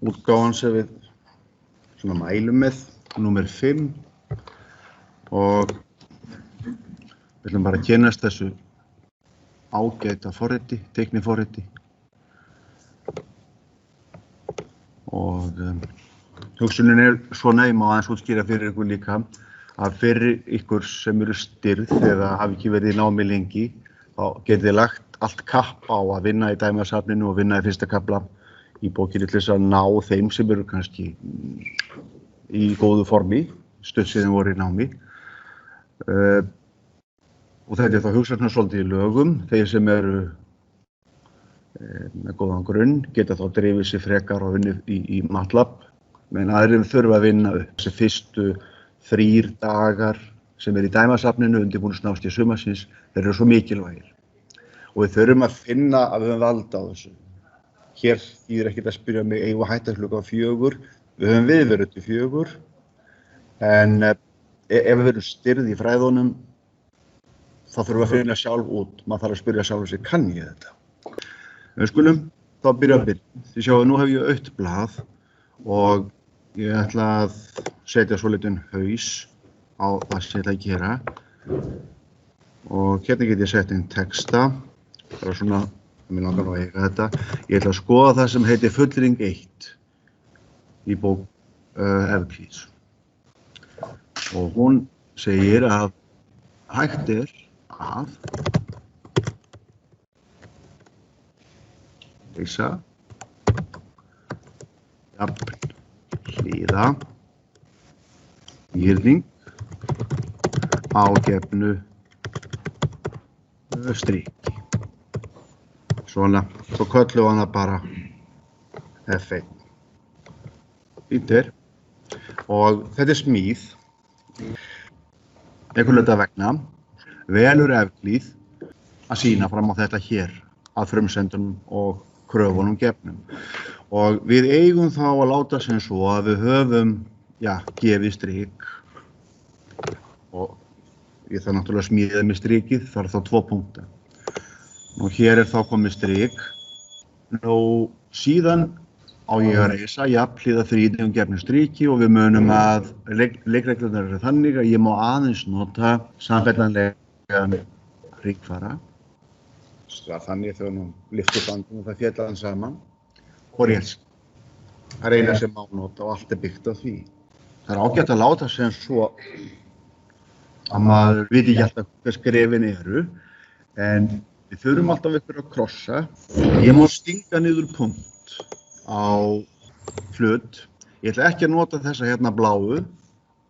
útgáfan sem við svona mælum með, númer 5 og við ætlum bara að kynnast þessu ágæta forriti, teikniforriti og hugsunin svona, ég má aðeins útskýra fyrir ykkur líka að fyrir ykkur sem eru stirð eða hafi ekki verið í námi lengi þá getið þið lagt allt kapp á að vinna í dæmasafninu og vinna í fyrsta kafla í bókinni til þess að ná þeim sem eru kannski í góðu formi, stutt síðan voru í námi. Og þetta þá hugsað svolítið í lögum. Þeir sem eru með góðan grunn geta þá drifið sér frekar og vinna í MATLAB, menn aðrir þurfa að vinna upp. Þessi fyrstu 3 dagar sem í dæmasafninu undirbúningsnámskeið sumarsins, þeir eru svo mikilvægir. Og við þurfum að finna að við höfum vald á þessu. Hér þýðir ekkert að spyrja mig, eigum við að hætta klukkan 4? Við höfum viðveru til 4. En ef við verum stirð í fræðunum, þá þurfum við að finna sjálf út. Maður þarf að spyrja sjálf sig, kann ég þetta? Við skulum þá byrja að byrja. Þið sjáu, nú hef ég autt blað og ég ætla að setja svolítinn haus á það sem ég ætla að gera. Og hérna get ég sett inn texta. Það er svona, mér langar að eiga þetta. Ég ætla að skoða það sem heitir fullyrðing 1 í bók Evklíðs. Og hún segir að hægt að leysa jafnhliða girðing á gefnu striki. Svona, svo köllum við hana bara F1. Og þetta smíð. Einhvern hluta vegna velur Evklíð að sýna fram á þetta hér að frumsendunum og kröfunum gefnum. Og við eigum þá að láta sem svo að við höfum, gefið strik og ég þarf náttúrulega að smíða með strikið, það þá 2 punkta. Nú hér þá komið strik. Nú síðan á ég að reisa jafnhliða þríhyrning gefnu striki og við munum að leikreglurnar eru þannig að ég má aðeins nota samfellanlegan hringfara. Það var þannig þegar nú lyfti bandum og það féll hann saman. Og rétt. Það er eina sem má nota og allt byggt á því. Það er ágætt að láta sem svo að maður viti ekki alltaf hvað skrefin eru, en við þurfum alltaf ykkur að krossa. Ég má stinga niður punkt á hlut. Ég ætla ekki að nota þessa hérna bláu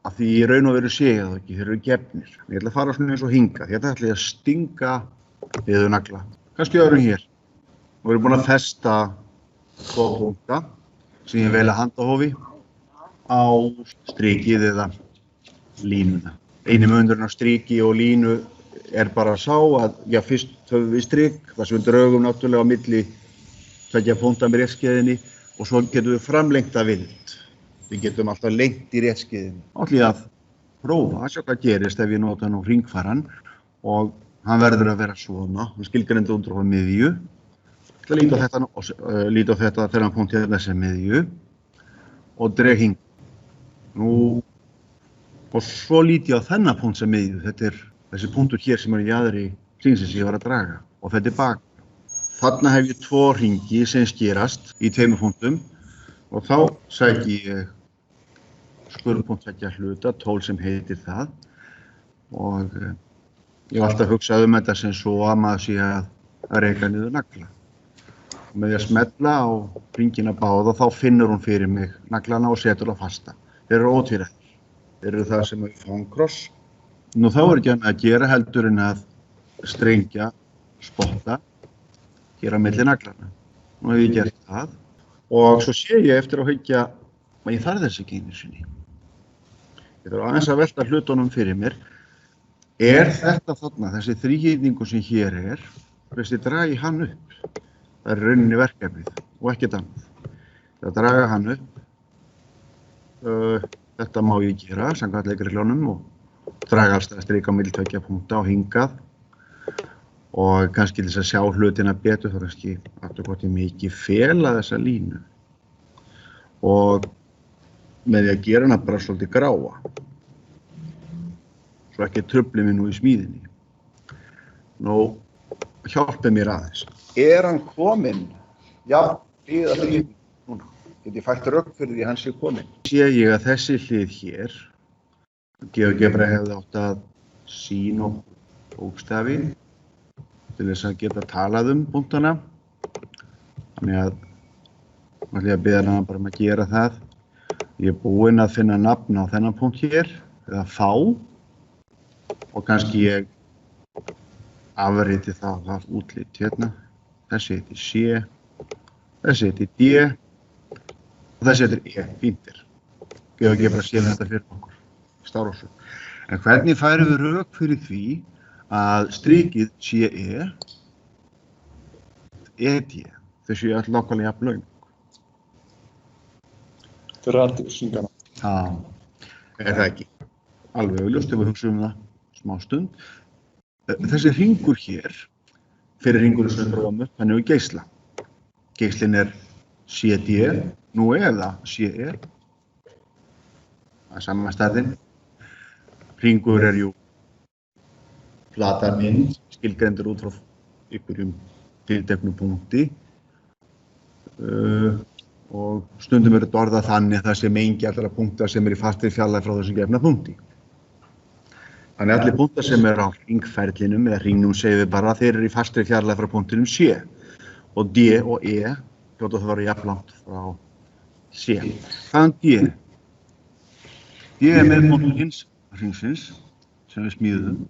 af því í raun og veru sé ég það ekki, þeir eru gefnir. Ég ætla að fara svona eins og hingað. Hérna ætla ég að stinga niður nagla. Kannski öðrum hér. Og við erum búin að festa 2 punkta sem ég vel að handahófi á strikið eða línuna. Eini munurinn á striki og línu er bara sá að fyrst höfum við strik, það sem við draugum náttúrulega á milli 2 punkta með réttskeiðinni og svo getum við framlengt að vild. Við getum alltaf lengt í réttskeiðinni. Ætla ég að prófa að sjá hvað gerist ef ég nota nú hringfarann og hann verður að vera svona, hann skilgreindi undir á miðju. Ég ætla að líta á þetta þegar hann punkt hérna sem miðju og dreg hring. Nú, og svo lít ég á þennan punkt sem miðju. Þetta er þessi punktur hér sem í jaðri hringsins ég var að draga og þetta bak. Þarna hef ég 2 hringi sem skerast í 2 punktum og þá sæki ég skurðpunktveggja hluta, tól sem heitir það og ég hef alltaf hugsað þetta sem svo að maður sé að reka niður nagla. Og með því að smetla á hringina báða þá finnur hún fyrir mig naglana og setur það fasta. Þeir eru ótvíræðir. Þeir eru það sem við fáum kross. Nú þá er ekki annað að gera heldur en að strengja, spotta hér á milli naglana. Nú hef ég gert það og svo sé ég eftir að hyggja að ég þarf þess ekki einu sinni. Ég þarf aðeins að velta hlutunum fyrir mér. Er þetta þarna, þessi þríhyrningur sem hér er, ég dragi hann upp. Það er rauninni verkefnið og ekkert annað. Það draga hann upp. Þetta má ég gera samkvæmt leikreglunum og draga alls það strika á milli 2 punkta og hingað. Og kannski til þess að sjá hlutina betur þá kannski aftur hvort ég mikið fela þessa línu. og með því að gera hana bara svolítið gráa. Svo ekki trufli mig nú í smíðinni. Nú, hjálpið mér aðeins. Hann kominn? Já, hlýða hlýð núna. Get ég fært rögg fyrir því hann sé kominn. Sé ég að þessi hlið hér, GeoGebra hefði átt að sýna bókstafi til þess að geta talað punktana. Þannig að ætla ég að biðja hana bara að gera það. Ég búinn að finna nafn á þennan punkt hér, eða fá, og kannski ég afriti það útlit hérna. Þessi heitir C, þessi heitir D og þessi heitir E, fíntir. GeoGebra séð þetta fyrir okkur, Stafrófsson. En hvernig færum við rök fyrir því að strikið CE, ED, þau séu öll nákvæmlega jafn löng? Þau eru athyglisverðar. Já, það ekki. Alveg augljóst ef við hugsaum það smá stund. Þessi hringur hér, fyrir hringurinn sem við prófum upp, hann hefur geisla. Geislinn CD, nú eða CE. Það sama stærðin. Hringur jú flatar mynd, skilgreindur út frá einhverjum tilteknum punkti. Og stundum þetta orðað þannig að það sé mengi allra punkta sem í fastri fjarlægð frá þessum gefna punkti. Þannig allir punktar sem á hringferlinum eða hringnum segjum við bara þeir í fastri fjarlægð frá punktinum C og D og E hljóta það vera jafnlangt frá C. Hvaðan D? D miðpunktur hins hringsins sem við smíðum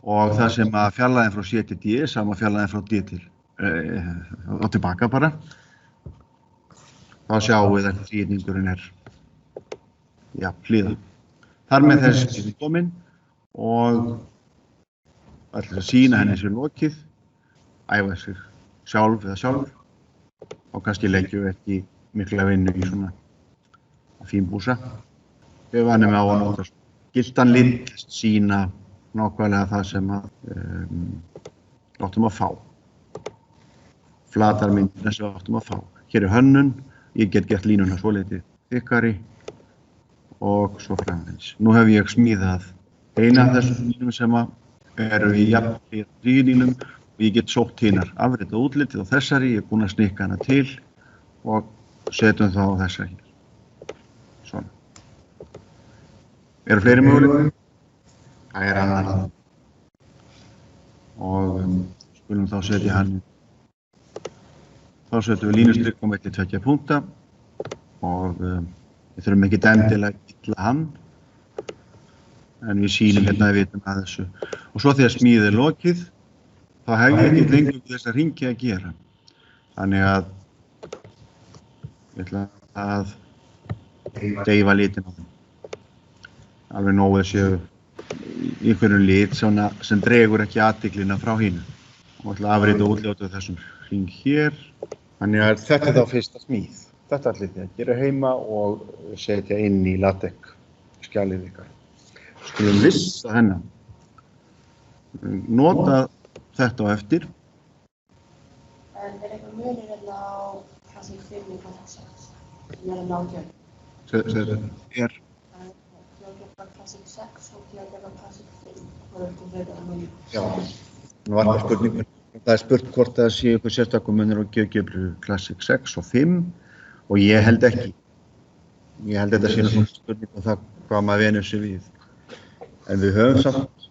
og það sem að fjarlægðin frá C til D sama fjarlægðin frá D til og tilbaka bara. Þá sjáum við að þrýningurinn hlýða. Þar með þessi kominn og ætla að sýna henni sér lokið, æfa sér sjálf eða sjálfur og kannski leggjum við ekki mikla vinnu í svona fínbúsa. Við vanum á að nota giltan lit, sýna nákvæmlega það sem áttum að fá. Flatar myndina sem áttum að fá. Hér hönnun. Ég get gert línuna svolítið þykkari og svo framvegis. Nú hef ég smíðað eina af þessum línum sem eru í jafnlíða þrýlínum og ég get sótt hinar afritað útlitið á þessari, ég búinn að snikka hana til og setjum þá á þessari hér. Svona. Eru fleiri möguleikar? Það annar. Og skulum þá setja hann. Þá setjum við línustrikk á milli tveggja punkta og við þurfum ekki endilega að illa hann en við sýnum hérna að við vitum að þessu. Og svo þegar smíðið lokið þá hef ég ekki lengur þessa hringi að gera. Þannig að ég ætla að deyfa litin á þeim. Alveg nógu séu í einhverjum lit sem dregur ekki athyglina frá hinu. Og ætla að afrita útljótu þessum hring hér. Þannig að þetta þá fyrsta smíð. Þetta ætlið þið að gera heima og setja inn í LaTeX skjalið ykkar. Skulum lista hennar. Nota þetta á eftir. Eitthvað munur hérna á Classic 5 og Classic 6? Sem að ná gjörn. GeoGebra Classic 6 og GeoGebra Classic 5. Hvað eitthvað verið að munur? Já, nú var það spurningur. Það spurt hvort það sé eitthvað sérstakur munur á GeoGebra Classic 6 og 5 og ég held ekki. Ég held þetta sé svona spurning það hvað maður venur sig við. En við höfum samt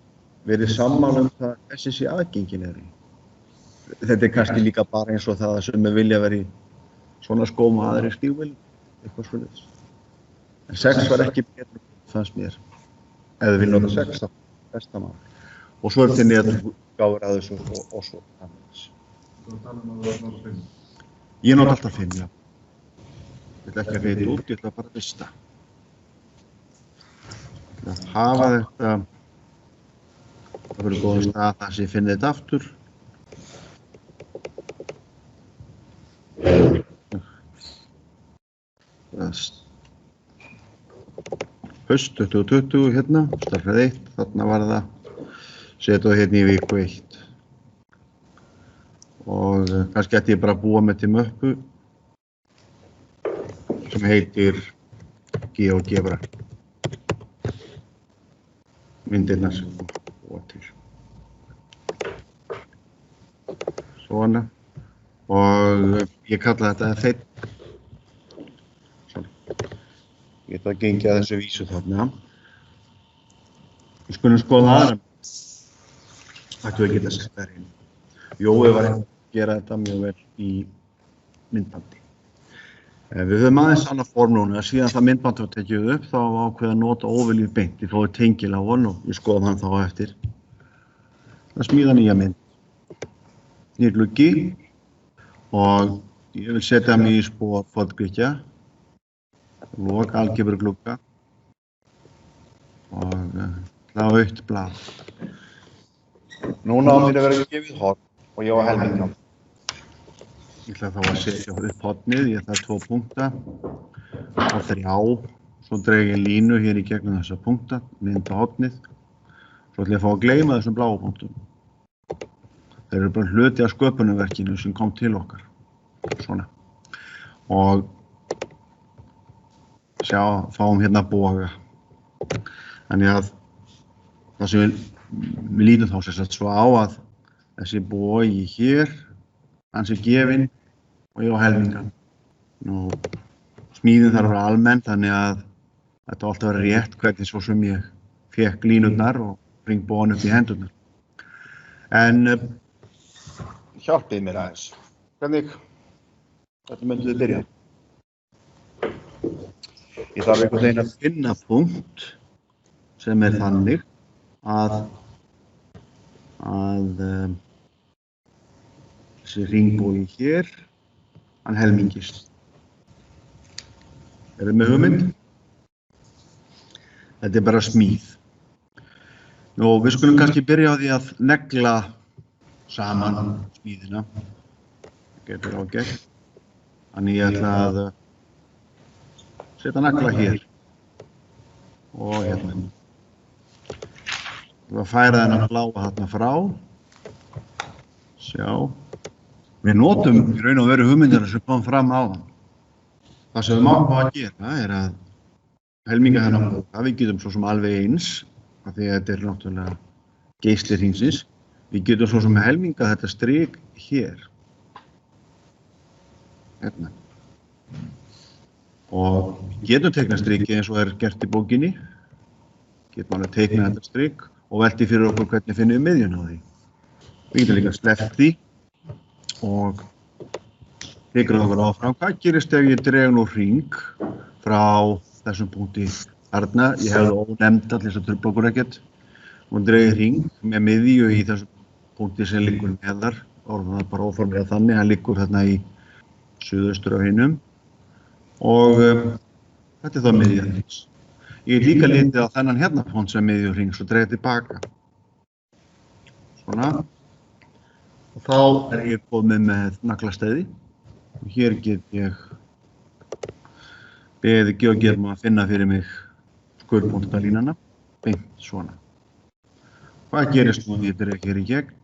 verið sammála það þessi sé aðgengilegri. Þetta kannski líka bara eins og það sem við vilja vera í svona skóm og aðri stígvél, eitthvað svoleiðis. En 6 var ekki betur, fannst mér. Ef við viljum nota 6, það er besta mál. Og svo til netútgáfur að þessu og svo framvegis. Þú talar að það var 5? Ég nota alltaf 5, já. Ég ætla ekki að reyta út, ég ætla bara að vista. Ég ætla að hafa þetta á fyrir góðan stað þar sem ég finn þetta aftur. Haust 2020 hérna, stærðfræði 1, þarna var það. Setja það hérna í viku 1. Og kannski ætti ég bara að búa með til möppu. sem heitir GeoGebra. Myndirnar sem búa til. Svona. Og ég kalla þetta F1. Svona. Ég ætla að gengja þessu vísu þarna. Við skulum skoða aðra. Ættu að geta sett þær inn. Jói var að gera þetta mjög vel í myndbandi. Við höfum aðeins annað form núna. Síðan það myndband var tekið upp þá var ákveðið að nota óviljur beint. Ég fóði tengil á hann og ég skoðum hann þá á eftir. Það smíða nýja mynd. Nýr gluggi. Og ég vil setja mig í spor forngrikkja, lok algebru glugga og autt blað. Núna á mér að vera gefið horn og ég á helmingan. Ég ætla þá að setja upp hornið, ég ætla 2 punkta og 3, svo dreg ég línu hér í gegnum þessa punkta, mynda hornið, svo ætla ég að fá að gleyma þessum bláu punktum. Þeir eru bara hluti af sköpunarverkinu sem kom til okkar. Svona. Og fáum hérna boga. Þannig að það sem við lítum þá sem sagt svo á að þessi bogi hér, hans gefinn og ég á helmingan. Nú, smíðin þarf að vera almenn þannig að þetta á alltaf að vera rétt hvernig svo sem ég fékk línurnar og ringbóðan upp í hendurnar. En hjálpið mér aðeins. Hvernig myndum við byrja? Ég þarf einhvern veginn að finna punkt sem þannig að þessi ringbógi hér, hann helmingist. Þið með hugmynd? Þetta bara smíð. Nú, við skulum kannski byrja á því að negla saman smíðina. Getur ágætt. Þannig ég ætla að setja nagla hér og hérna. Ég ætla að færa þennan bláa þarna frá. Sjá. Við notum í raun og veru hugmyndina sem kom fram áðan. Það sem við máum að gera að helminga þennan boga. Við getum svo sem alveg eins, af því að þetta náttúrulega geisli hringsins. Við getum svo sem helminga þetta strik hér. Hérna. Og við getum teiknað strikið eins og gert í bókinni. Getum alveg teiknað þetta strik og velti fyrir okkur hvernig finnum við miðjun á því. Við getum líka sleppt því og teiknað okkur áfram. Hvað gerist ef ég dreg nú hring frá þessum punkti þarna? Ég hefði ónefnd allir þess að trufla okkur ekkert. Og dreg hring með miðju í þessum punkti sem liggur neðar. Orðum það bara óformlega þannig, hann liggur þarna í suðaustur af hinum. Og þetta þá miðja hrings. Ég hef líka litið á þennan hérna punkt sem miðju hrings og dreigð tilbaka. Svona. Og þá ég komið með naglastæði. Og hér get ég beðið GeoGebra að finna fyrir mig skurðpunktalínana. Beint svona. Hvað gerist nú ég dreg hér í gegn?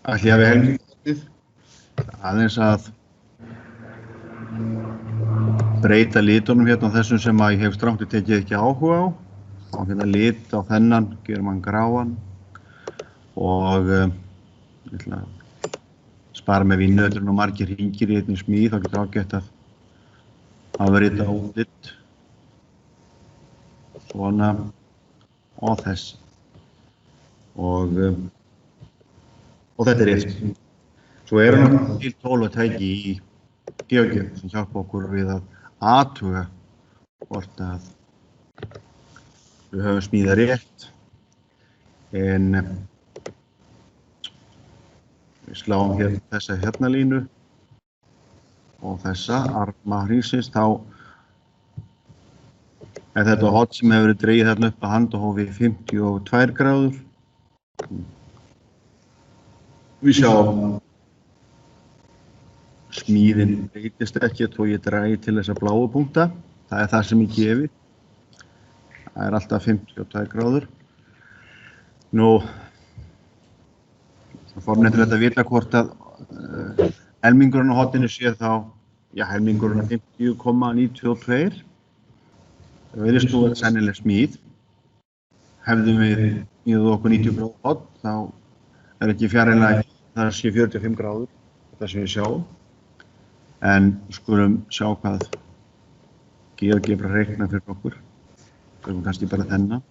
Ætli ég hafi helmingið aðeins að breyta litunum hérna á þessum sem að ég hef strangt tekið ekki áhuga á. Og hérna lit á þennan, gerum hann gráan og ég ætla að spara með vinnöðurinn og margir hringir í einni smíð, þá getur ágætt að hafa rita út svona og þess og þetta rétt. Svo náttúrulega til tól og tæki í GeoGebra sem hjálpa okkur við að athuga hvort að við höfum smíðað rétt. En við sláum hér þessa hérna línu og þessa arma hringsins, þá þetta horn sem hefur verið dregið þarna upp að handahófi 52 gráður. Við sjáum smíðin breytist ekkert og ég dragi til þessa bláu punkta. Það það sem ég gefi. Það alltaf 52 gráður. Nú, Fornefndir þetta vita hvort að helmingurinn á hotninu sé þá, já, helmingurinn á 50,92. Það virðist nú sennileg smíð. Hefðum við smíðað okkur 90 gráðu hotn, þá ekki fjarrilega það sé 45 gráður, þetta sem við sjáum. En skulum sjá hvað GeoGebra reikna fyrir okkur. Tökum kannski bara þennan.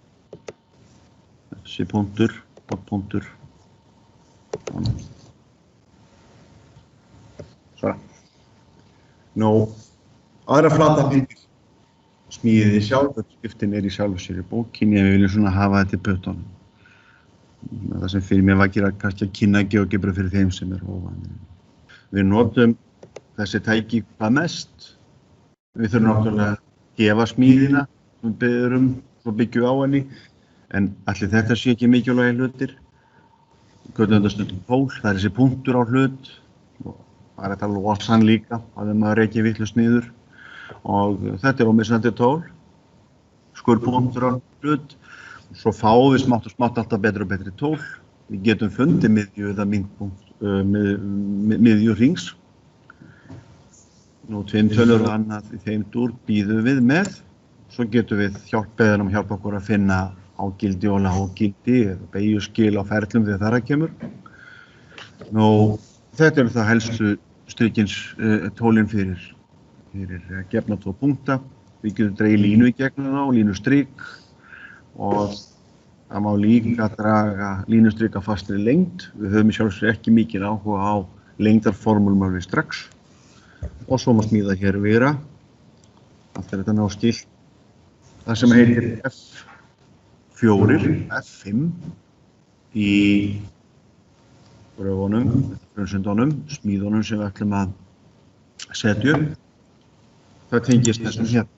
Þessi punktur, hotnpunktur. Svo. Nú, aðra flatarmyndir smíðið sjálfskiptin í sjálfu sér í bókinni en við viljum svona hafa þetta í puttunum. Það sem fyrir mér vakir að kannski að kynna GeoGebra fyrir þeim sem óvanir. Við notum þessi tæki hvað mest. Við þurfum náttúrulega að gefa smíðina, við byrjum og byggjum á henni, en allir þetta sé ekki mikilvægir hlutir. Götum þetta stundum tól, það þessi punktur á hlut, og það þetta að losa hann líka, að maður ekki vitlaust niður. Og þetta ómissandi tól, skurðpunktur á hlut, og svo fáum við smátt og smátt alltaf betri og betri tól. Við getum fundið miðju eða miðju hrings. Nú tvinntölu og annað í þeim dúr býðum við með. Svo getum við beðið að hjálpa okkur að finna ágildi og lággildi eða beygjuskil á ferlum þegar þar að kemur. Nú, þetta það helstu strikins tólin fyrir gefna 2 punkta. Við getum dregið línu í gegnum þá, línustrik, og það má líka draga línustrik af fastri lengd. Við höfum í sjálfsögðu ekki mikið áhuga á lengdarformúlum alveg strax. Og svo má smíða hér vera. Allt þetta ná skilt. Það sem heitir F4, F5 í gröfunum, frumsundunum, smíðunum sem við ætlum að setja upp. Það tengist þessum hér,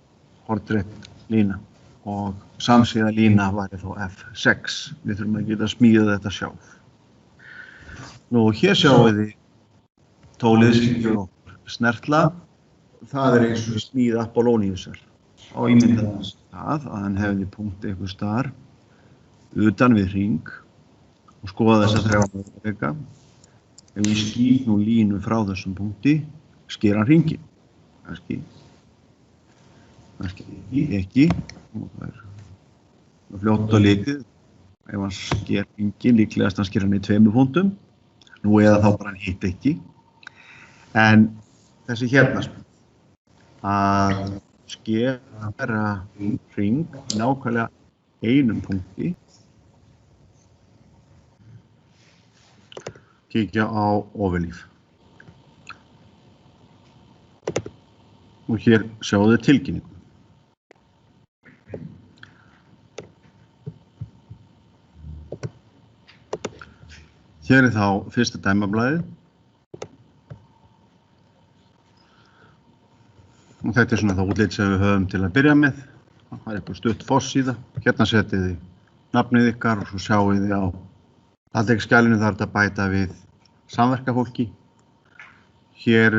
hornrétt lína, og samsíða lína væri þá F6. Við þurfum að geta smíðað þetta sjálf. Nú, hér sjáum við tólið sem gefur okkur snertla. Það eins og smíð Apolloniusar. Og ímyndaðast það að hann hefði punkt einhvers staðar utan við hring og skoða þessa 3 möguleika. Ef við skýt nú línu frá þessum punkti, sker hann hringinn. Kannski ekki. Og það fljótt og litið. Ef hann sker hringinn, líklegast hann sker hann í 2 punktum. Nú eða þá bara hann hitt ekki. En þessi hérna að skera hring nákvæmlega 1 punkti. Kíkja á ofurlíf. Og hér sjáum við tilkynningu. Hér þá fyrsta dæmablaðið. Og þetta svona það útlit sem við höfum til að byrja með. Það eitthvað stutt forsíða. Hérna setið þið nafnið ykkar og svo sjáum þið á aðtekskjalinu þar að bæta við samverkafólki. Hér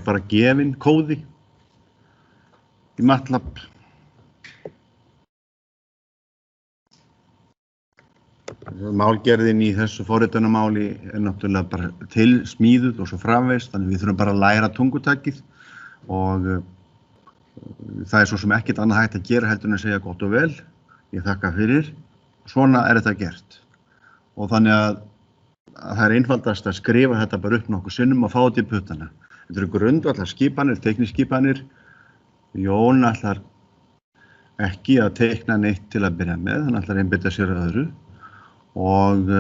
bara gefinn kóði í MATLAB. Málgerðin í þessu forritanumáli náttúrulega bara til smíðuð og svo framvegis, þannig við þurfum bara að læra tungutakið og það svo sem ekkert annað hægt að gera heldur en að segja gott og vel. Ég þakka fyrir. Svona þetta gert. Og þannig að það einfaldast að skrifa þetta bara upp nokkuð sinnum og fá þetta í puttana. Þetta eru grundvallar skipanir, teikniskipanir. Jón ætlar ekki að teikna neitt til að byrja með, hann ætlar að einbeita sér að öðru. Og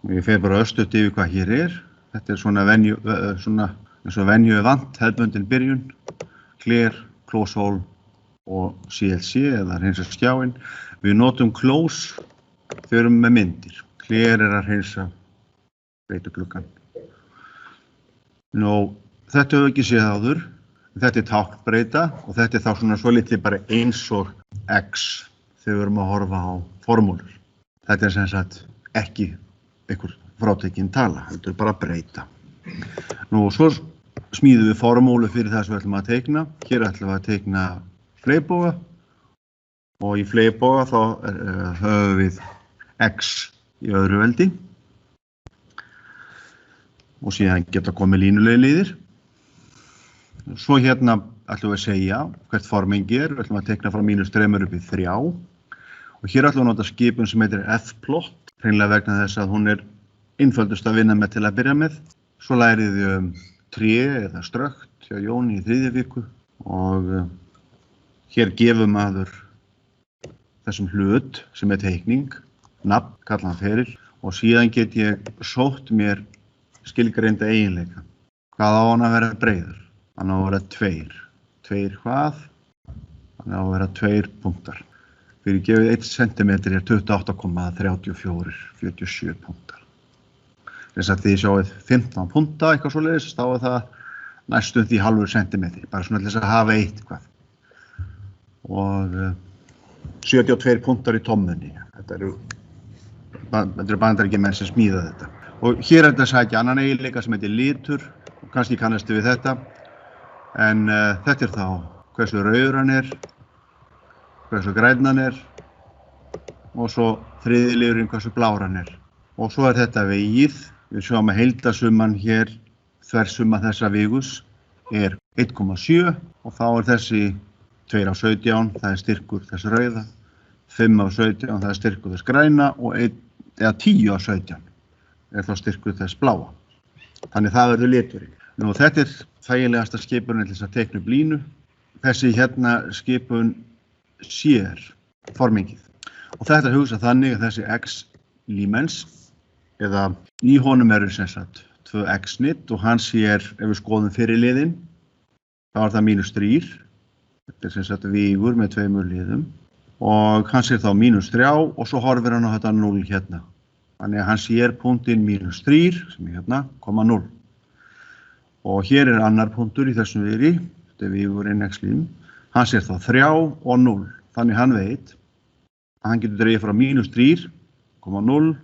ég fer bara östutt yfir hvað hér er. Þetta svona eins og venju vant, hefðbundin byrjun, clear, close hole og CLC eða hreinsa skjáinn. Við notum close þegar við erum með myndir. Clear að hreinsa breytugluggann. Nú, þetta höfum við ekki séð áður. Þetta táknbreyta og þetta þá svona svolítið bara eins og X þegar við erum að horfa á formúlur. Þetta sem sagt ekki einhver frátekin tala, þetta bara breyta. Nú, svo smíðum við formúlu fyrir það sem við ætlum að teikna. Hér ætlum við að teikna fleygboga og í fleygboga þá höfum við X í öðru veldi og síðan geta komið línulegi liðir. Svo hérna ætlum við að segja hvert formengi er, við ætlum að teikna frá -3 upp í 3 og hér ætlum við að nota skipun sem heitir F-plot, hreinlega vegna þess að hún er einföldust að vinna með til að byrja með. Svo lærið þið tré eða strökt hjá Jóni í 3. viku og hér gefur maður þessum hlut sem er teikning, nafn, kallaðan feril og síðan get ég sótt mér skilgreinda eiginleika. Hvað á hann að vera breiður? Hann á að vera 2. 2 hvað? Hann á að vera 2 punktar. Fyrir gefið 1 cm er 28,3447 punktar. Þess að þið sjáið 15 punta, eitthvað svoleiðis, þá er það næstum því halvur centimetri, bara svona til þess að hafa eitthvað. Og 72 puntar í tommunni. Þetta eru Bandaríkjamenn sem smíða þetta. Og hér er þetta að sækja annan eiginleika sem heitir litur, kannski kannastu við þetta. En þetta er þá hversu rauður hann er, hversu grænn hann er og svo 3. liðurinn hversu blár hann er. Og svo er þetta vegið. Við sjáum að heildarsumman hér, þversumma þessa vigus, er 1,7 og þá er þessi 2 af 17, það er styrkur þess rauða, 5 af 17, það er styrkur þess græna og 10 af 17 er þá styrkur þess bláa. Þannig það verður liturinn. Nú þetta er þægilegasta skipunin til þess að teikna upp línu. Þessi hérna skipun sér formingið. Og þetta hugsa þannig að þessi x-límens eða í honum eru sem sagt 2 x-snitt og hann sér, ef við skoðum fyrir liðin, þá er það -3. Þetta er sem sagt vígur með 2 liðum og hann sér þá -3 og svo horfir hann á þetta 0 hérna. Þannig að hann sér punktinn -3 sem er hérna, 0. Og hér er annar punktur í þessum viðri, þetta er vígurinn x-lím, hann sér þá 3 og 0. Þannig hann veit að hann getur dregið frá -3,0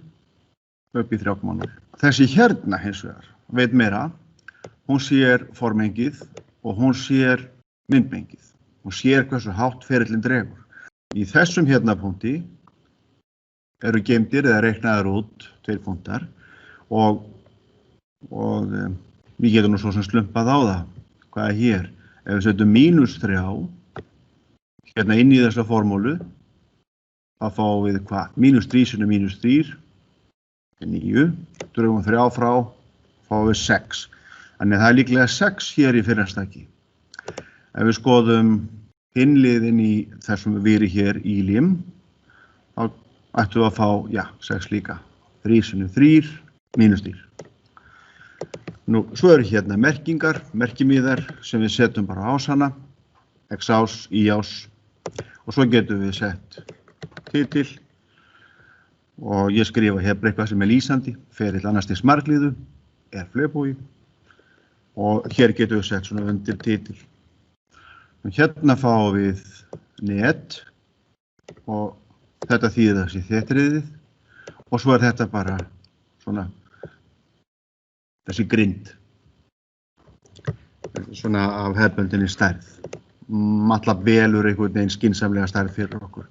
upp í 3,0. Þessi hérna hins vegar veit meira, hún sér formengið og hún sér myndmengið. Hún sér hversu hátt ferillinn dregur. Í þessum hérna punkti eru geymdir eða reiknaðir út 2 punktar og við getum nú svo sem slumpað á það. Hvað er hér? Ef við setjum -3 hérna inn í þessa formúlu, þá fáum við hvað? -3 sinnum -3 er 9, drögum 3 frá, fáum við 6. Þannig það er líklega 6 hér í fyrrastaki. Ef við skoðum hinliðin í þessum víri hér í lím, þá ættum við að fá, 6 líka. 3 sinnum 3, -3. Nú, svo eru hérna merkingar, merkimiðar sem við setjum bara á hana, x-ás, y-ás og svo getum við sett titil og ég skrifa hér eitthvað sem er lýsandi, ferill annars stigs margliðu, er flerbói og hér getum við sett svona undir titil. Hérna fáum við net og þetta þýðir þessi þéttriðið og svo er þetta bara svona þessi grind, svona af hefðbundinni stærð. Alla velur einhvern veginn skynsamlega stærð fyrir okkur.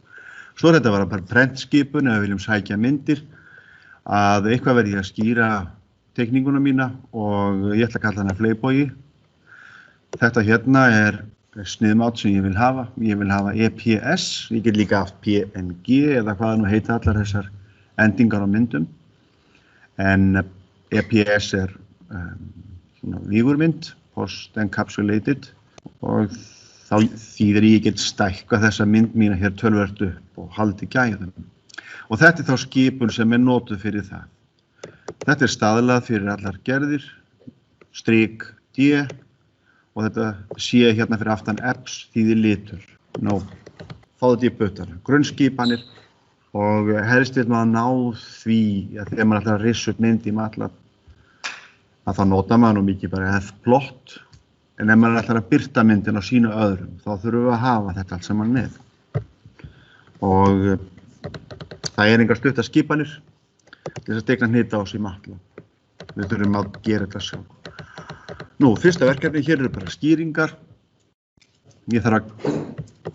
Svo er þetta bara prentskipun ef við viljum sækja myndir að eitthvað verði ég að skýra teikninguna mína og ég ætla að kalla hana fleibói. Þetta hérna er sniðmátt sem ég vil hafa. Ég vil hafa EPS, ég get líka haft PNG eða hvað nú heita allar þessar endingar á myndum. En EPS er svona vígurmynd, post-encapsulated og þá þýðir ég get stækka þessa mynd mína hér töluvert upp og haldi gæðum. Og þetta er þá skipun sem er notuð fyrir það. Þetta er staðlað fyrir allar gerðir, strik D og þetta sé hérna fyrir aftan EPS þýðir litur. Nú, fáðu þetta í buttar. Grunnskipanir og helst vil maður ná því að þegar maður ætlar að rissa upp mynd í matla að þá nota maður nú mikið bara F-plot en ef maður ætlar að birta myndin á sínu öðrum þá þurfum við að hafa þetta allt saman með. Og það er engar stuttar skipanir til þess að teikna hnitaás í matla. Við þurfum að gera þetta sjálf. Nú, fyrsta verkefni hér eru bara skýringar. Ég þarf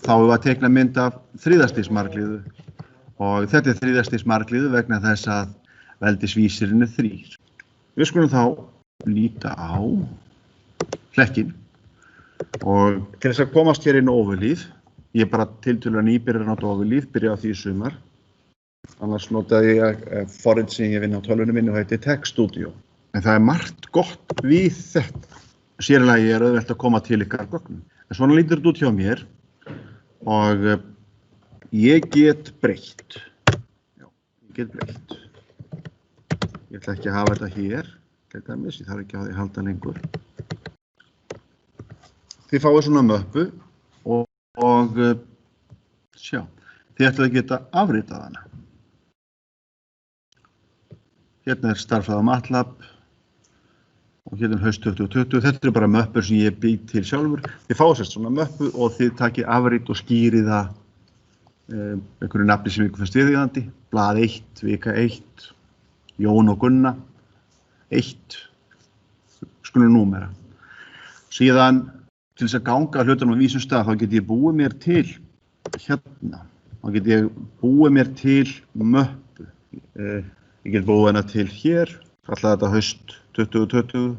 að teikna mynd af 3. stigs margliðu og þetta er 3. stigs margliðu vegna þess að veldisvísirinn er 3. Við skulum þá líta á hlekkin og til þess að komast hér inn á Overleaf, ég bara tiltölulega nýbyrjar að nota Overleaf, byrja á því í sumar. Annars notaði ég forrit sem ég vinn á tölvunni minni og heitir Text Studio. En það margt gott við þetta. Sérlega er auðvelt að koma til ykkar gögnum. En svona lítur þetta út hjá mér og ég get breytt. Já, ég get breytt. Ég ætla ekki að hafa þetta hér, til dæmis, ég þarf ekki að halda lengur. Þið fáið svona möppu og sjá, þið ætlaðu að geta afritað hana. Hérna stærðfræði á MATLAB og hérna haust 2020. Þetta bara möppur sem ég bý til sjálfur. Þið fáið sérst svona möppu og þið takið afrit og skýrið það einhverju nafni sem ykkur finnst viðeigandi. Blað 1, vika 1, Jón og Gunna, 1, skulum númera. Síðan til þess að ganga hlutunum á vísum stað, þá get ég búið mér til hérna. Þá get ég búið mér til möppu. Ég get búið hana til hér, kallaði þetta haust 2020.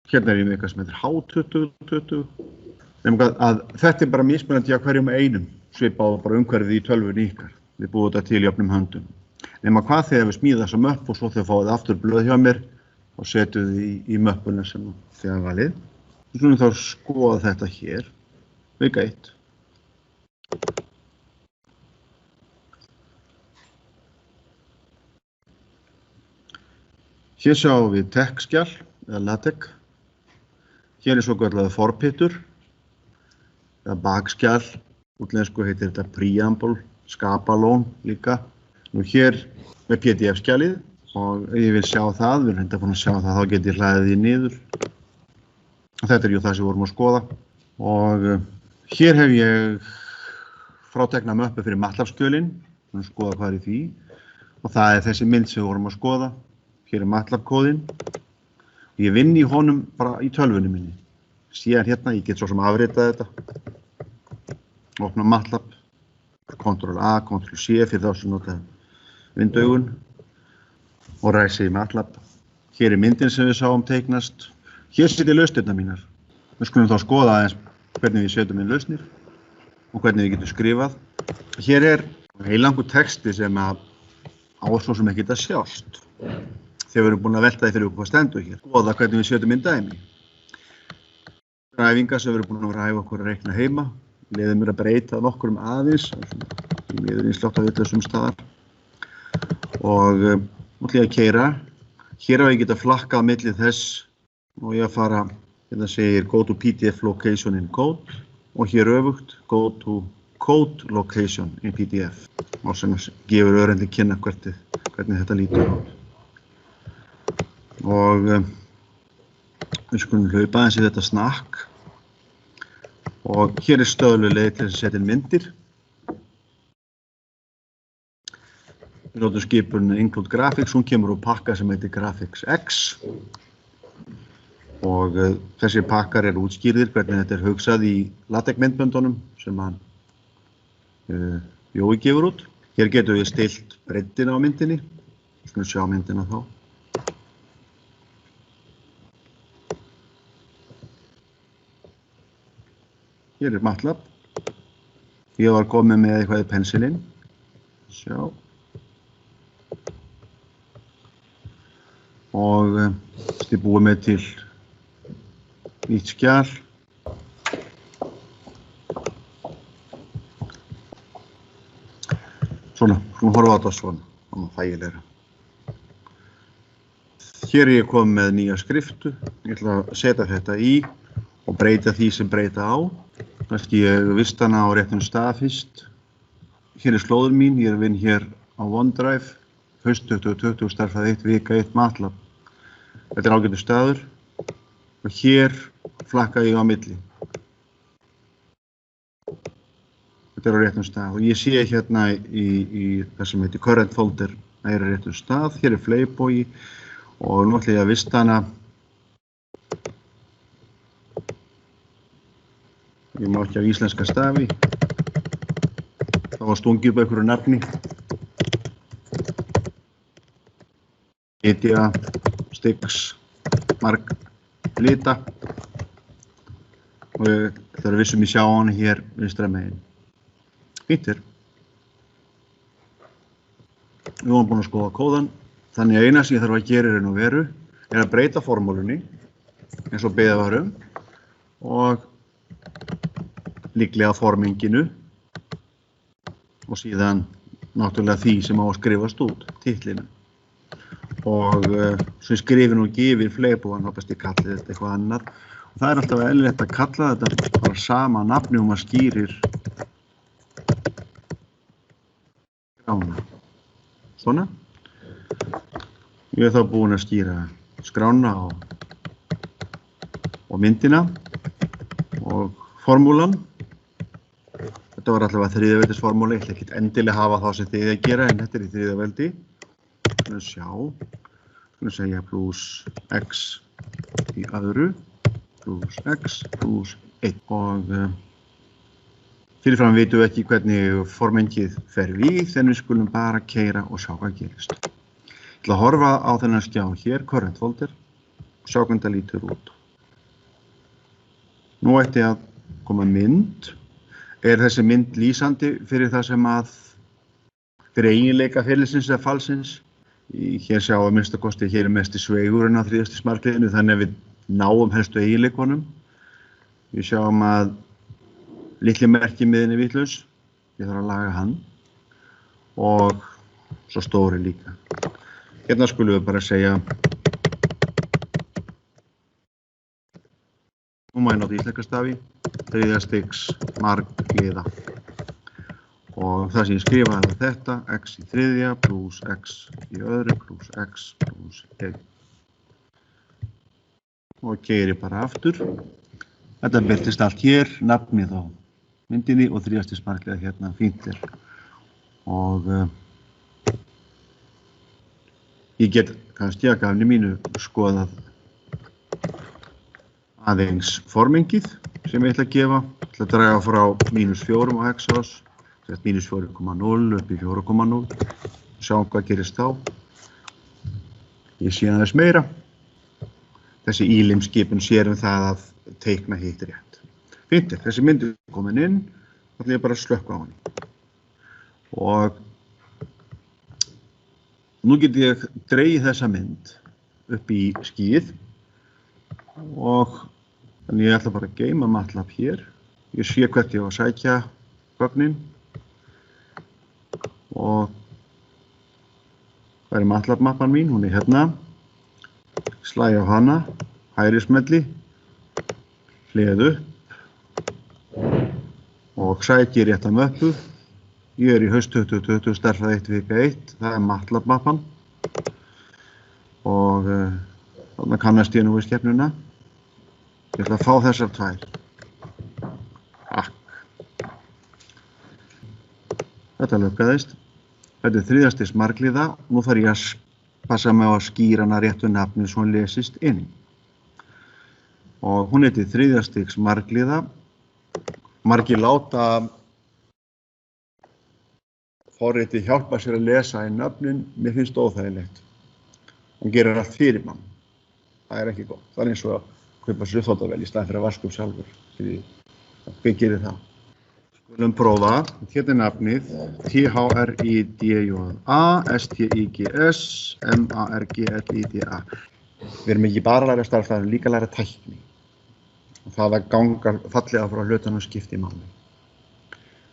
Hérna ég með eitthvað sem heitir H2020. Að þetta bara mismunandi á hverjum einum, svipað bara umhverfið í tölvunni ykkar. Við búum þetta til í jöfnum höndum. Nema hvað þegar við smíðum þessa möppu og svo þegar fáið aftur blöð hjá mér og setjum þið í möppuna sem þið hafa valið. Við skulum þá skoða þetta hér, vika 1. Hér sjáum við textskjal eða LaTeX. Hér svokallaður forpittur eða bakskjal. Útlensku heitir þetta preamble, skapalón líka. Nú hér með PDF-skjalið og ef ég vil sjá það, við erum búin að sjá það, þá get ég hlaðið því niður. Þetta jú það sem við vorum að skoða. Og hér hef ég frátekna möppu fyrir MATLAB-skjölin, skoða hvað í því. Og það þessi mynd sem við vorum að skoða. Hér MATLAB-kóðinn. Ég vinn í honum bara í tölvunni minni. Síðan hérna, ég get svo sem afritað þetta. Opna MATLAB, Ctrl+A, Ctrl+C fyrir þá sem nota vindaugun og ræsi í MATLAB. Hér myndin sem við sáum teiknast. Hér setjum lausnirnar mínar. Við skulum þá skoða aðeins hvernig við setjum inn lausnir og hvernig við getum skrifað. Hér heilangur texti sem á svo sem ekki þetta sjást. Þegar við erum búin að velta því fyrir okkur hvað stendur hér. Skoða hvernig við setjum inn dæmi. Æfingar sem við erum búin að æfa okkur að reikna heima. Leiðum mér að breyta nokkrum aðeins. Í miður einslátt af vitlausum staðar. Og ætla ég að keyra. Hér á ég geta flakkað milli þess og ég að fara, hérna segir go to PDF location in code og hér öfugt go to code location in PDF og sem gefur öðrendi kynna hvernig þetta lítur út. Og við skulum hlaupa aðeins í þetta snakk og hér stöðluleið til að setja inn myndir. Við notum skipun include graphics, hún kemur úr pakka sem heitir Graphics X og þessi pakkar útskýrðir hvernig þetta hugsað í LaTeX myndböndunum sem hann Jói gefur út. Hér getum við stillt breiddina á myndinni. Við skulum sjá myndina þá. Hér MATLAB. Ég var komið með eitthvað í pensilinn. Sjá. Og ég búið með til nýtt skjal. Svona horfa á þetta svona, þægilega. Hér ég komið með nýja skriftu. Ég ætla að setja þetta í og breyta því sem breyta á. Kannski ég vist hana á réttum stað fyrst. Hér slóður mín, ég vinn hér á OneDrive. Haust 2020 stærðfræði 1, vika 1, MATLAB. Þetta ágætur staður. Og hér flakka ég á milli. Þetta á réttum stað og ég sé hérna í það sem heitir current folder á réttum stað. Hér fleybogi og nú ætla ég að vista hana. Ég má ekki á íslenska stafi. Það var stungið upp einhverju nafni. Media, Stix, marg lita og það er vissum ég sjá hann hér vinstra megin. Fíntir. Við vorum búin að skoða kóðan, þannig að eina sem ég þarf að gera í raun og veru er að breyta formúlunni eins og beðið var og líklega forminginu og síðan náttúrulega því sem á að skrifast út, titlinu. Og svo ég skrifi nú ekki yfir fleibúan, þá best ég kalli þetta eitthvað annað. Og það er alltaf eðlilegt að kalla þetta bara sama nafni og maður skýrir skrána. Svona. Ég er þá búinn að skýra skrána og myndina og formúlan. Þetta var allavega þriðjaveldisformúla, ég ætla ekki endilega hafa þá sem þið að gera, en þetta er í þriðjaveldi. Skulum segja plus x í öðru, plus x, plus 1. Og fyrirfram vitum við ekki hvernig formengið fer við, en við skulum bara keyra og sjá hvað gerist. Ég ætla að horfa á þennan skjá hér, current folder, og sjá hvernig það lítur út. Nú ætti að koma mynd. Er þessi mynd lýsandi fyrir það sem að fyrir eiginleika ferilsins eða falsins? Hér sjáum við minnst að kosti, hér er mest í sveigurinn á þriðasti smartliðinu, þannig að við náum helstu eiginleikunum. Við sjáum að litli merkimiðin er vitlaus, ég þarf að laga hann og svo stóri líka. Hérna skulum við bara segja nú má ég nota íslenska stafi, þriðja stigs margliða. Og það sem ég skrifaði var þetta, x í þriðja plus x í öðru plus x plus 1. Og keyri bara aftur. Þetta birtist allt hér, nafnið á myndinni og þriðja stigs margliða hérna, fíntir. Og ég get kannski að gafni mínu skoðað aðeins formengið sem ég ætla að gefa. Ég ætla að draga frá -4 á x-ás, -4,0 upp í 4,0. Sjáum hvað gerist þá. Ég sé aðeins meira. Þessi ílimskipun sér það að teikna hitt rétt. Fíntir, þessi mynd er komin inn, þá ætla ég bara að slökkva á henni. Og nú get ég dregið þessa mynd upp í skýið og þannig ég ætla bara að geyma MATLAB hér. Ég sé hvert ég á að sækja gögnin og það er MATLAB mappan mín, hún er hérna. Slæ á hana, hægri smelli, hlið upp og sæki rétta möppu. Ég er í haust 2020 stærðfræði 1 vika 1, það er MATLAB mappan og þarna kannast ég nú við skepnuna. Ég ætla að fá þessar tvær. Takk. Þetta löggaðist. Þetta er þriðja stigs margliða. Nú þarf ég að passa mig á að skýra hana réttu nafni svo hún lesist inn. Og hún heitir þriðja stigs margliða. Margir láta forritið hjálpa sér að lesa í nöfnin. Mér finnst óþægilegt. Hún gerir allt fyrir mann. Það er ekki gott. Það er eins og að kaupa sér uppþvottavél í staðinn fyrir að vaska upp sjálfur. Hvað gerir það? Skulum prófa. Hérna er nafnið THRIDJA STIGS MARGLIDA. Við erum ekki bara að læra stærðfræði, líka að læra tækni. Og það að ganga fallega frá hlutunum skipti máli.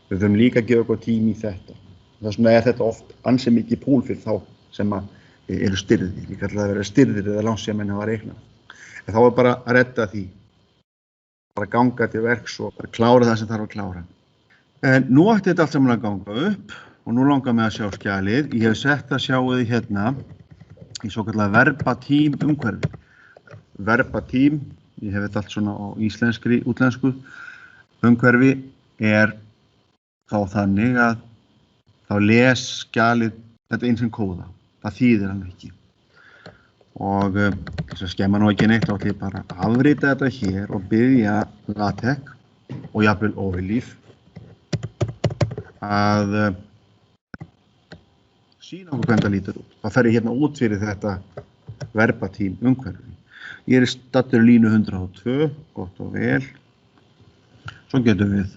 Við þurfum líka að gefa okkur tími í þetta. Þess vegna er þetta oft ansi mikið púl fyrir þá sem eru stirðir. Ég kallar það að vera stirðir eða langt sem menn hafa reiknað. En þá er bara að redda því. Bara ganga til verks og bara klára það sem þarf að klára. En nú ætti þetta allt saman að ganga upp og nú langar mig að sjá skjalið. Ég hef sett að sjáu þið hérna í svokallega verbatím umhverfi. Verbatím, ég hef þetta allt svona á íslenskri, útlensku. Umhverfi er þá þannig að þá les skjalið þetta eins og kóða. Það þýðir hann ekki. Og þess að skemma nú ekki neitt, þá ætla ég bara að afrita þetta hér og biðja LaTeX og jafnvel Overleaf að sýna okkur hvernig það lítur út. Það fer ég hérna út fyrir þetta verbatím umhverfi. Ég er staddur línu 102, gott og vel. Svo getum við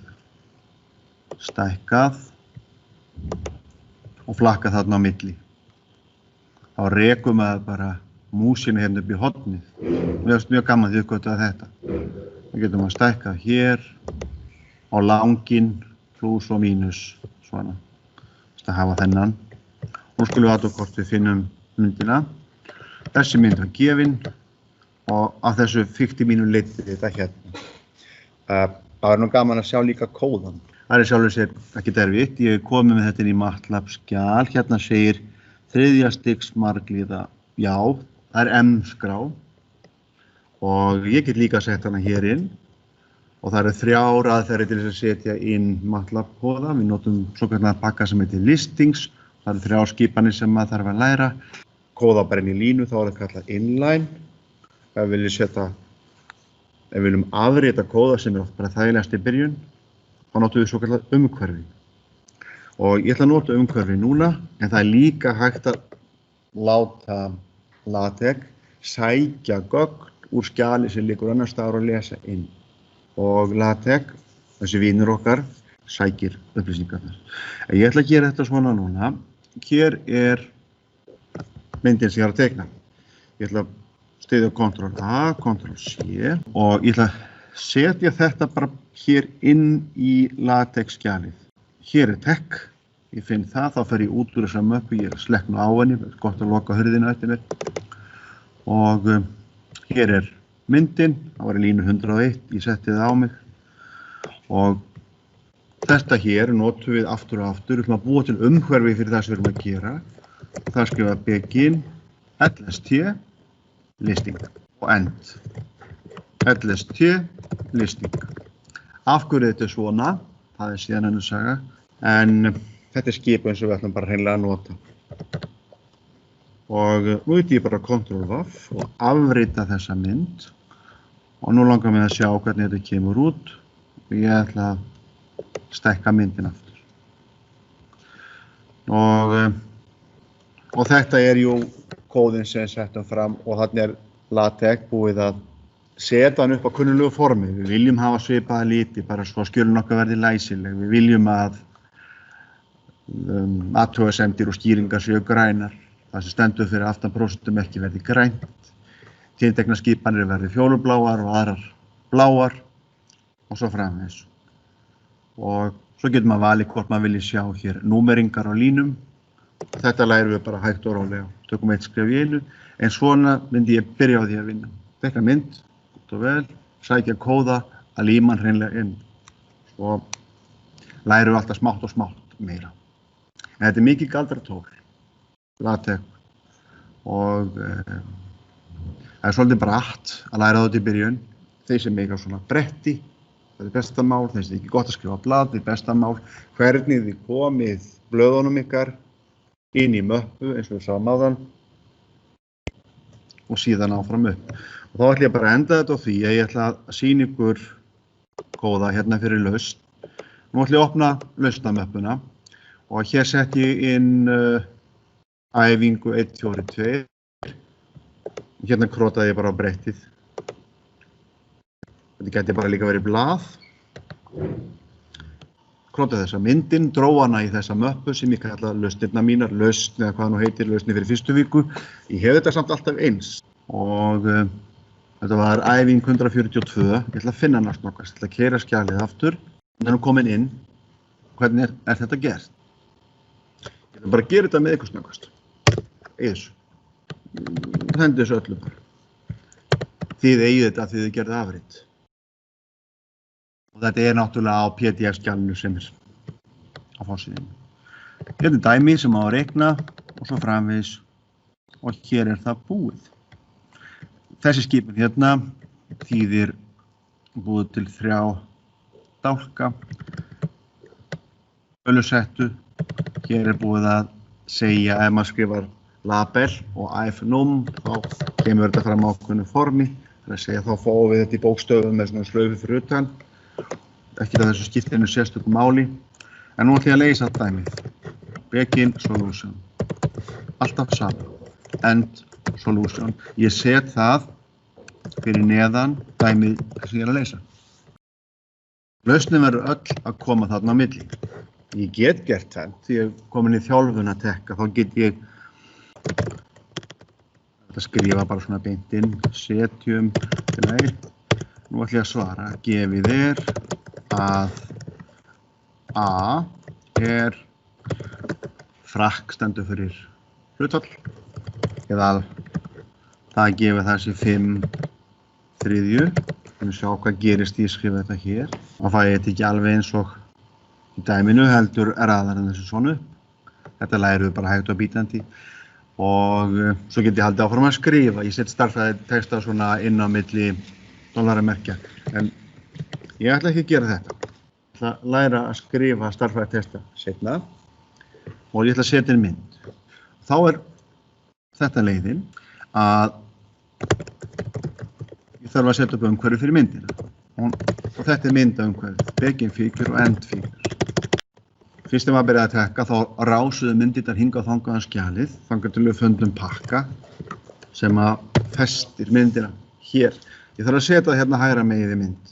stækkað og flakkað þarna á milli. Þá rekum við bara músina hérna upp í hornið. Mér finnst mjög gaman því uppgötvað þetta. Þá getum við stækkað hér á langinn, plús og mínus, svona. Þess að hafa þennan. Nú skulum við aðtöku hvort við finnum myndina. Þessi mynd var gefin og af þessu fikti mínu leiti þetta hérna. Það var nú gaman að sjá líka kóðan. Það er sjálfur sér ekkert erfitt. Ég hef komið með þetta inn í MATLAB skjal. Hérna segir 3. stigs marglíða. Já, það er M-skrá. Og ég get líka sett hana hér inn. Og það eru 3 aðferðir til þess að setja inn MATLAB kóða. Við notum svokallaðan pakka sem heitir listings. Það eru 3 skipanir sem maður þarf að læra. Kóða bara inn í línu, þá er það kallað inline. Ef við viljum afrita kóða sem er oft bara þægilegast í byrjun, þá notum við svokallað umhverfi. Og ég ætla að nota umhverfi núna, en það er líka hægt að láta LaTeX sækja gögn úr skjali sem liggur annars staðar og lesa inn. Og LaTeX, þessi vinur okkar, sækir upplýsingarnar. En ég ætla að gera þetta svona núna. Hér er myndin sem ég er að teikna. Ég ætla að styðja Ctrl+A, Ctrl+C og ég ætla að setja þetta bara hér inn í LaTeX skjalið. Hér er text, ég finn það, þá fer ég út úr þessa möppu, ég slekk nú á henni, gott að loka hurðina eftir mér. Og hér er myndin, það var í línu 101, ég setti það á mig. Og þetta hér notum við aftur og aftur, við ætlum að búa til umhverfi fyrir það sem við erum að gera. Það skrifa begin, LST, listing og end. LST, listing. Af hverju þetta er svona, það er síðan önnur saga, en þetta er skipun sem við ætlum bara hreinlega að nota. Og nú ég bara Ctrl+V og afrita þessa mynd og nú langar mig að sjá hvernig þetta kemur út og ég ætla að stækka myndin aftur. Og þetta er jú kóðin sem settum fram og þannig er LaTeX búið að setja hann upp á kunnuglegu formi. Við viljum hafa svipaða liti bara svo skjölin okkar verði læsileg. Við viljum að athugasemdir og skýringar séu grænar. Það sem stendur fyrir aftan prósentum ekki verði grænt. Tilteknar skipanir verði fjólubláar og aðrar bláar og svo framvegis. Og svo getur maður valið hvort maður vilji sjá hér númeringar á línum. Þetta lærum við bara hægt og rólega. Tökum eitt skref í einu, en svona myndi ég byrja á því að vinna. Tekna mynd, gott og vel, sækja kóða að líma hann hreinlega inn. Svo lærum við alltaf smátt og smátt meira. En þetta er mikið galdratól, LaTeX. Og það er svolítið bratt að læra þetta í byrjun. Þeir sem eiga svona bretti, það er besta mál. Þeir sem ekki gott að skrifa á blað, það er besta mál. Hvernig þið komið blöðunum ykkar inn í möppu eins og við sáum áðan og síðan áfram upp. Og þá ætla ég bara að enda þetta á því að ég ætla að sýna ykkur kóða hérna fyrir lausn. Nú ætla ég að opna lausnamöppuna og hér sett ég inn æfingu 142. Hérna krotaði ég bara á brettið. Þetta gæti bara líka verið blað. Krotaði þessa myndin, dró hana í þessa möppu sem ég kalla lausnirnar mínar, lausn eða hvað nú heitir, lausni fyrir fyrstu viku. Ég hef þetta samt alltaf eins og þetta var æfing 142. Ég ætla að finna hana snöggvast, ég ætla að keyra skjalið aftur. Þannig að hún komin inn, hvernig er þetta gert? Ég ætla bara að gera þetta með ykkur snöggvast. Í þessu. Hendi þessu öllu bara. Þið eigið þetta að þið gerðu afrit. Og þetta er náttúrulega á PDF-skjalinu sem er á forsíðunni. Hérna er dæmi sem á að reikna og svo framvegis og hér er það búið. Þessi skipun hérna þýðir búið til 3 dálka, ölusettu. Hér er búið að segja ef maður skrifar label og ifnum þá kemur þetta fram á ákveðnu formi. Það er að segja þá fáum við þetta í bókstöfum með svona slaufu fyrir utan. Ekki að þessu skiptinu sérstöku máli. En nú ætla ég að leysa dæmið. Begin solution. Alltaf saman. End solution. Ég set það fyrir neðan dæmið sem ég er að leysa. Lausnin verður öll að koma þarna á milli. Ég get gert það, því ég er komin í þjálfun að tekka, þá get ég að skrifa bara svona beint inn, setjum, nei, nú ætlum ég að svara, gefið er að A er frakk stendur fyrir hlutfall, eða það gefið þessi 5/3, við sjá hvað gerist ég skrifa þetta hér, og það er ekki alveg eins og í dæminu heldur raðar en þessu svona upp. Þetta lærum við bara hægt og bítandi og svo get ég haldið áfram að skrifa. Ég set stærðfræðitexta svona inn á milli dollaramerkja, en ég ætla ekki að gera þetta. Ég ætla að læra að skrifa stærðfræðitexta seinna og ég ætla að setja inn mynd. Þá er þetta leiðin að ég þarf að setja upp umhverfi fyrir myndina. Og þetta er myndaumhverfið, begin fígur og end fígur. Fyrst þegar maður byrjaði að tekka þá rásuðu myndirnar hingað og þangað á skjalið, þangað til við fundum pakka sem að festir myndina hér. Ég þarf að setja það hérna hægra megin við mynd.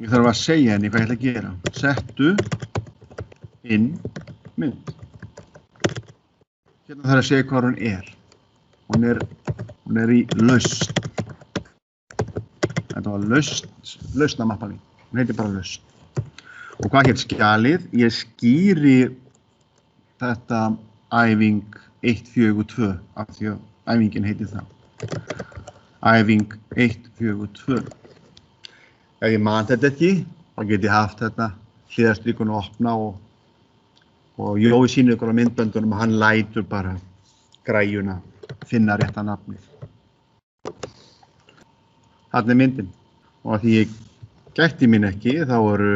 Ég þarf að segja henni hvað ég ætla að gera. Settu inn mynd. Hérna þarf að segja hvað hún er. Hún er í lausn. Þetta var lausnamappa mín. Hún heitir bara lausn. Og hvað heit skjalið? Ég skýri þetta æfing 142 af því að æfingin heitir það. Æfing 142. Ef ég man þetta ekki, þá get ég haft þetta hliðarstrikun og opna og Jói sýnir ykkur á myndböndunum og hann lætur bara græjuna finna rétta nafnið. Þarna er myndin. Og að því ég gætti mín ekki, þá eru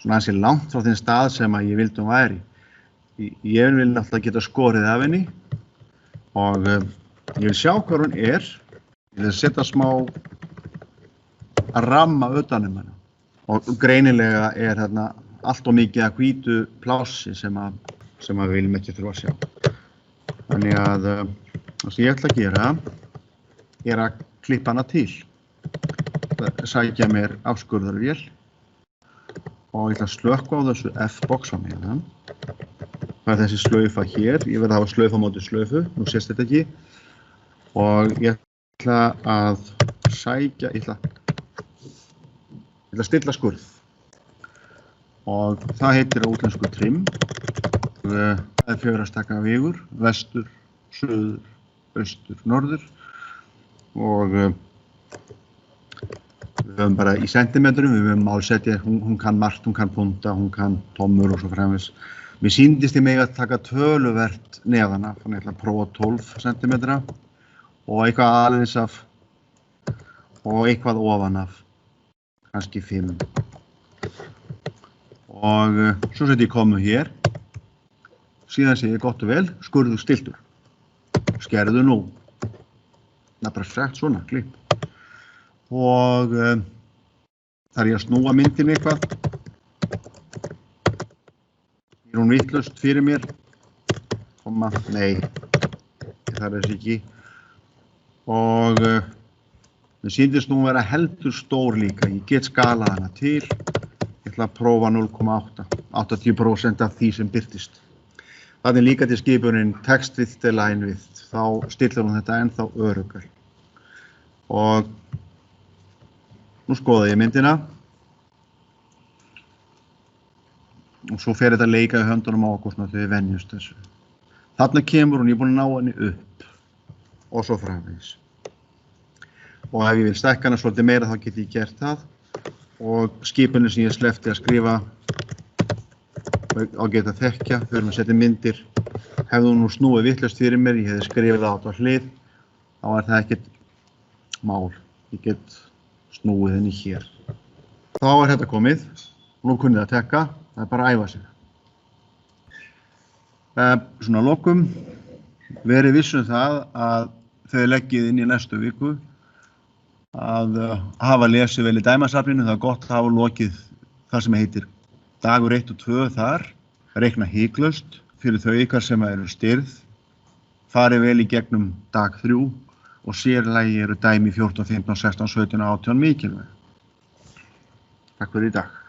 svona ansi langt frá þeim stað sem að ég vildi hún væri. Ég vil náttúrulega geta skorið af henni og ég vil sjá hvað hún er. Ég vil setja smá ramma utanum hana og greinilega er þarna allt og mikið að hvítu plássi sem við viljum ekki þurfa að sjá. Þannig að það sem ég ætla að gera er að klippa hana til. Sækja mér afskurðarvél og ég ætla að slökkva á þessu F-box á meðan. Það er þessi slaufa hér, ég verð að hafa slaufa á móti slaufu, nú sést þetta ekki. Og ég ætla að sækja, ég ætla að stilla skurð. Og það heitir á útlensku trim. Það er 4 stakka vegur, vestur, suður, austur, norður. Og við höfum bara í sentimetrum, við höfum málsetja, hún kann margt, hún kann punta, hún kann tommur og svo framvegis. Mér sýndist ég mig að taka töluvert neðana, þannig ég ætla að prófa 12 centimetra og eitthvað aðeins af og eitthvað ofan af, kannski 5. Og svo set ég komu hér, síðan sé ég gott og vel, skurðu stiltur, skerðu nú, það er bara sagt svona, klipp. Og þarf ég að snúa myndin eitthvað. Er hún vitlaust fyrir mér? Komma, nei, það er þess ekki. Og það sýndist nú vera heldur stór líka. Ég get skalað hana til. Ég ætla að prófa 0,8. 80% af því sem birtist. Það er líka til skipunin text width eða line width. Þá stillar hún þetta ennþá öruggar. Og nú skoða ég myndina og svo fer þetta að leika í höndunum á okkur svona þegar við venjumst þessu. Þarna kemur hún, ég er búinn að ná henni upp og svo framvegis. Og ef ég vil stækka hana svolítið meira þá get ég gert það og skipunni sem ég sleppti að skrifa og geta þekkja þegar maður setja myndir. Hefði hún nú snúið vitlaust fyrir mér, ég hefði skrifið það á hlið, þá er það ekkert mál. Ég get snúið henni hér. Þá er þetta komið, og nú kunnið að tekka, það er bara að æfa sig. Svona að lokum, verið vissum það að þau leggið inn í næstu viku að hafa lesið vel í dæmasafninu, það er gott að hafa lokið það sem heitir dagur 1 og 2 þar, reikna hiklaust fyrir þau ykkar sem eru stirð, farið vel í gegnum dag 3 og sér í lagi eru dæmi 14, 15, 16, 17, 18 mikilvæg. Takk fyrir í dag.